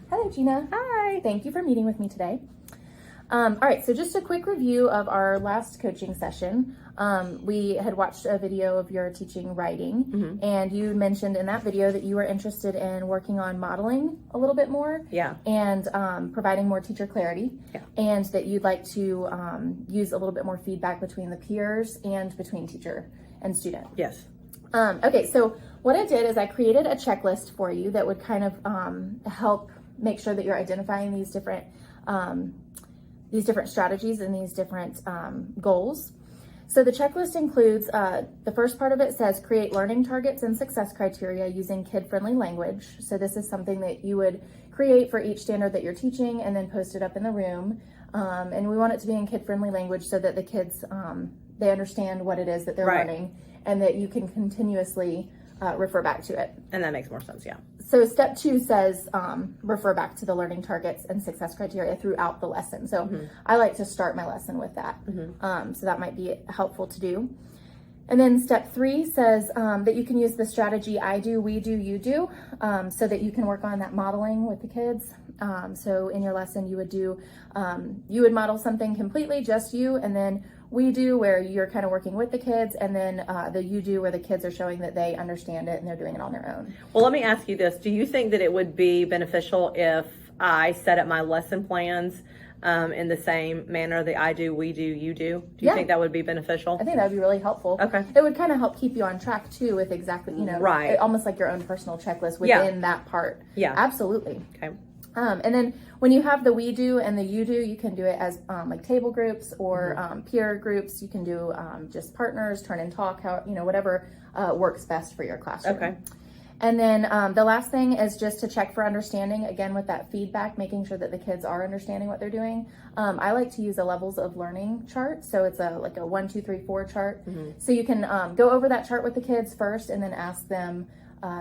Hello, Gina. Hi. Thank you for meeting with me today. All right, so just a quick review of our last coaching session. We had watched a video of your teaching writing, and you mentioned in that video that you were interested in working on modeling a little bit more, and providing more teacher clarity, and that you'd like to use a little bit more feedback between the peers and between teacher and student. Yes. Okay, so what I did is I created a checklist for you that would kind of help make sure that you're identifying these different strategies and these different goals. So the checklist includes, the first part of it says create learning targets and success criteria using kid-friendly language. So this is something that you would create for each standard that you're teaching and then post it up in the room. And we want it to be in kid-friendly language so that the kids, they understand what it is that they're learning and that you can continuously refer back to it. And that makes more sense, yeah. So step 2 says refer back to the learning targets and success criteria throughout the lesson. So I like to start my lesson with that. So that might be helpful to do. And then step 3 says that you can use the strategy I do, we do, you do, so that you can work on that modeling with the kids. So in your lesson, you would model something completely just you, and then we do where you're kind of working with the kids, and then the you do where the kids are showing that they understand it and they're doing it on their own. Well, let me ask you this. Do you think that it would be beneficial if I set up my lesson plans in the same manner that I do, we do, you do? Do you think that would be beneficial? I think that would be really helpful. Okay. It would kind of help keep you on track too with exactly, almost like your own personal checklist within that part. Yeah. Absolutely. Okay. And then when you have the we do and the you do, you can do it as like table groups or peer groups. You can do just partners, turn and talk, whatever works best for your classroom. Okay. And then the last thing is just to check for understanding, again, with that feedback, making sure that the kids are understanding what they're doing. I like to use a levels of learning chart. So it's like a 1, 2, 3, 4 chart. So you can go over that chart with the kids first and then ask them,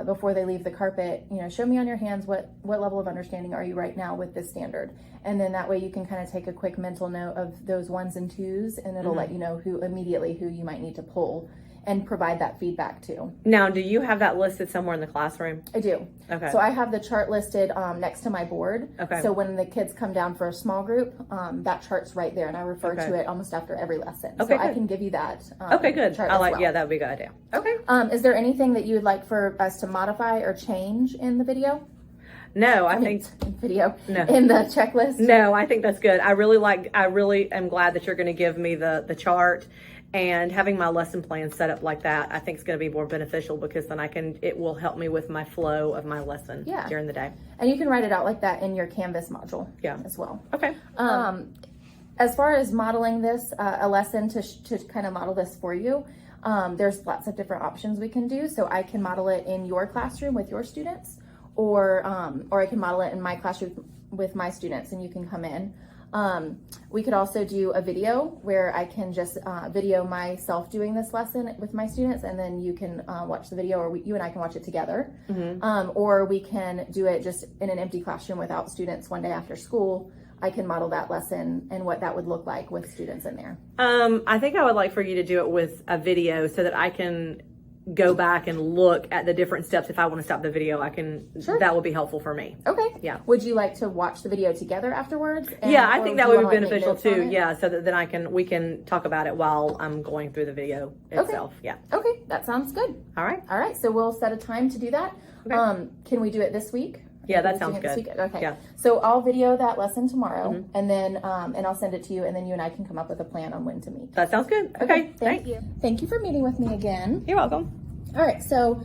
before they leave the carpet, show me on your hands what level of understanding are you right now with this standard, and then that way you can kind of take a quick mental note of those 1s and 2s, and it'll let you know who you might need to pull and provide that feedback to. Now, do you have that listed somewhere in the classroom? I do. Okay. So I have the chart listed next to my board. Okay. So when the kids come down for a small group, that chart's right there, and I refer to it almost after every lesson. Okay, so I can give you that. Okay, good. Chart I like. as well. Yeah, that would be a good idea. Okay. Is there anything that you would like for us to modify or change in the video? No, I think in the checklist. No, I think that's good. I really am glad that you're going to give me the chart, and having my lesson plan set up like that, I think is going to be more beneficial because then it will help me with my flow of my lesson during the day. And you can write it out like that in your Canvas module as well. Okay. As far as modeling this, a lesson to kind of model this for you, there's lots of different options we can do. So I can model it in your classroom with your students, or I can model it in my classroom with my students and you can come in. We could also do a video where I can just video myself doing this lesson with my students, and then you can watch the video, or you and I can watch it together. Or we can do it just in an empty classroom without students one day after school. I can model that lesson and what that would look like with students in there. I think I would like for you to do it with a video so that I can go back and look at the different steps. If I want to stop the video, I can. Sure. That will be helpful for me. Okay. Yeah. Would you like to watch the video together afterwards? I think that would be beneficial too. Yeah, so that then we can talk about it while I'm going through the video itself. Okay. Yeah. Okay, that sounds good. All right. All right. So we'll set a time to do that. Okay. Can we do it this week? Yeah, that sounds good. Okay. Yeah. So I'll video that lesson tomorrow, and then and I'll send it to you, and then you and I can come up with a plan on when to meet. That sounds good. Okay. Thank you. Thank you for meeting with me again. You're welcome. All right, so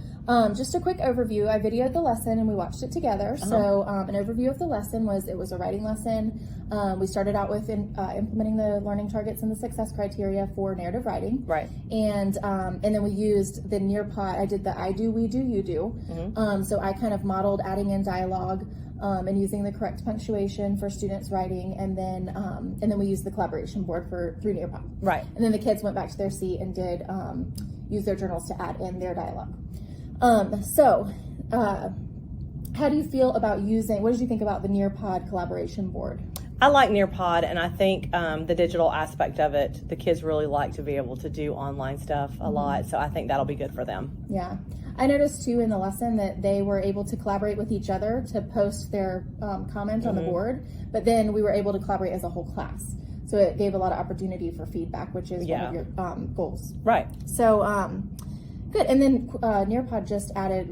just a quick overview. I videoed the lesson and we watched it together. So an overview of the lesson was it was a writing lesson. We started out with implementing the learning targets and the success criteria for narrative writing. Right. And then we used the Nearpod. I did the I do, we do, you do. So I kind of modeled adding in dialogue and using the correct punctuation for students writing, and then we used the collaboration board through Nearpod. Right. And then the kids went back to their seat and did use their journals to add in their dialogue. How do you feel about what did you think about the Nearpod collaboration board? I like Nearpod, and I think the digital aspect of it, the kids really like to be able to do online stuff a lot, so I think that'll be good for them. Yeah. I noticed too in the lesson that they were able to collaborate with each other to post their comment on the board, but then we were able to collaborate as a whole class. So it gave a lot of opportunity for feedback, which is one of your goals. Right. So good. And then Nearpod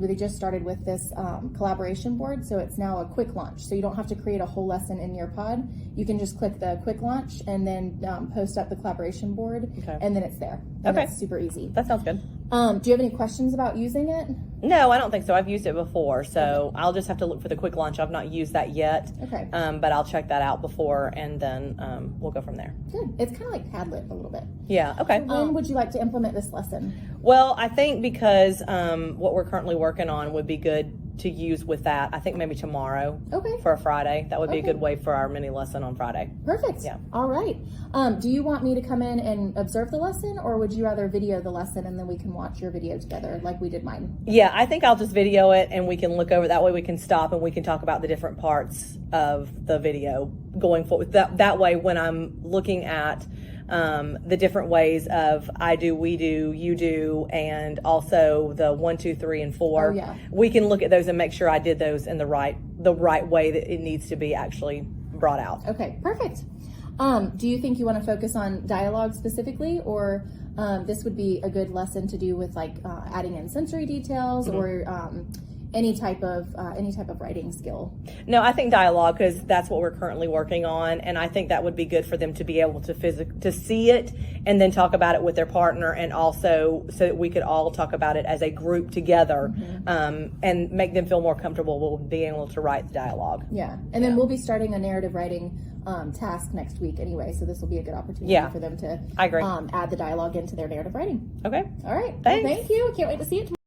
they just started with this collaboration board. So it's now a quick launch. So you don't have to create a whole lesson in Nearpod. You can just click the quick launch and then post up the collaboration board. Okay. And then it's there. And Okay. it's super easy. That sounds good. Do you have any questions about using it? No, I don't think so. I've used it before, so I'll just have to look for the quick launch. I've not used that yet. Okay. But I'll check that out before, and then we'll go from there. Good. It's kind of like Padlet a little bit. Yeah, okay. When would you like to implement this lesson? Well, I think because what we're currently working on would be good to use with that. I think maybe tomorrow Okay. for a Friday. That would be a Okay. good way for our mini lesson on Friday. Perfect. Yeah. All right. Do you want me to come in and observe the lesson, or would you rather video the lesson and then we can watch your video together like we did mine? Yeah, I think I'll just video it and we can look over. That way we can stop and we can talk about the different parts of the video going forward. That way when I'm looking at the different ways of I do, we do, you do, and also the 1, 2, 3, and 4. Oh, yeah. We can look at those and make sure I did those in the right way that it needs to be actually brought out. Okay, perfect. Do you think you want to focus on dialogue specifically, or this would be a good lesson to do with like adding in sensory details or any type of writing skill? No, I think dialogue, because that's what we're currently working on, and I think that would be good for them to be able to see it and then talk about it with their partner, and also so that we could all talk about it as a group together, and make them feel more comfortable with being able to write the dialogue. Yeah, and then we'll be starting a narrative writing task next week anyway, so this will be a good opportunity Yeah. for them to I agree. add the dialogue into their narrative writing. Okay. All right. Thanks. Well, thank you. Can't wait to see it tomorrow.